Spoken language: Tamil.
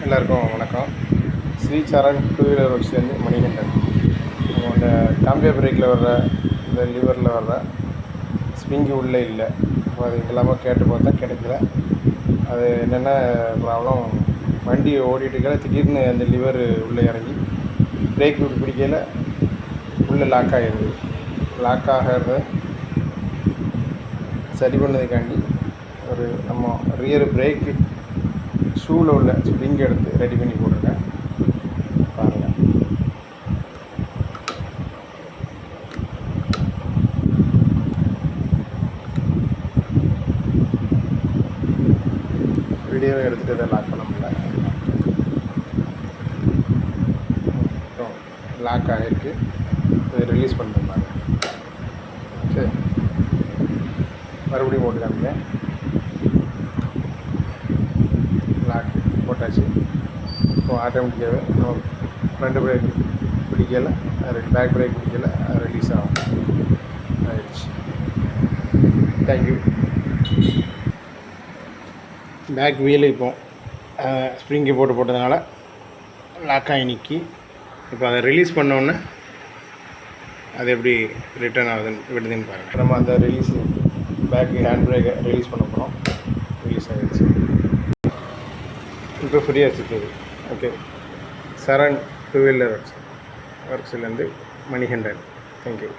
எல்லாருக்கும் வணக்கம். ஸ்ரீ சரண் டூ வீலர் ஒர்க்ஸ்லேருந்து மணிகண்டன். நம்ம அந்த காம்பியர் பிரேக்கில் வர்ற இந்த லிவரில் வர்ற ஸ்ப்ரிங்கு உள்ளே இல்லை. அப்போ அது இல்லாமல் கேட்டு பார்த்தா கிடைக்கல. அது என்னென்ன ப்ராப்ளம், வண்டி ஓடிட்டுருக்கல திடீர்னு அந்த லிவர் உள்ளே இறங்கி பிரேக் விட்டு பிடிக்கல, உள்ளே லாக் ஆகிடுது. லாக் ஆகிறத சரி பண்ணதுக்காண்டி ஒரு நம்ம ரியர் பிரேக்கு ஷூவில் உள்ள ஸ்ப்ரிங் எடுத்து ரெடி பண்ணி போட்டிருக்கேன். பாருங்கள். வீடியோவை எடுத்துகிட்டு இதை லாக் பண்ண முடியல. லாக் ஆகிருக்கு. இதை ரிலீஸ் பண்ணிருந்தாங்க. சரி, மறுபடியும் போட்டு காமிங்க. லாக் போட்டாச்சு. இப்போ ஆட்டோமேட்டிக்காகவே நம்ம ஃப்ரண்ட் பிரேக் பிடிக்கலை, பேக் பிரேக் பிடிக்கலை, அது ரிலீஸ் ஆகும். ஆயிடுச்சு. தேங்க்யூ. பேக் வீலு இப்போ ஸ்ப்ரிங்கு போட்டதுனால லாக் ஆகி நிற்கி. இப்போ அதை ரிலீஸ் பண்ணோன்னே அது எப்படி ரிட்டர்ன் ஆகுதுன்னு விடுதுன்னு பாருங்கள். நம்ம அந்த பேக் ஹேண்ட் பிரேக்கை ரிலீஸ் பண்ண போகிறோம். ரிலீஸ் ஆகிடுச்சு. இப்போ ஃப்ரீயாக இருக்குது. ஓகே. சரண் டூ வீலர் ஒர்க்ஸ்லேருந்து மணிகண்டன். தேங்க்யூ.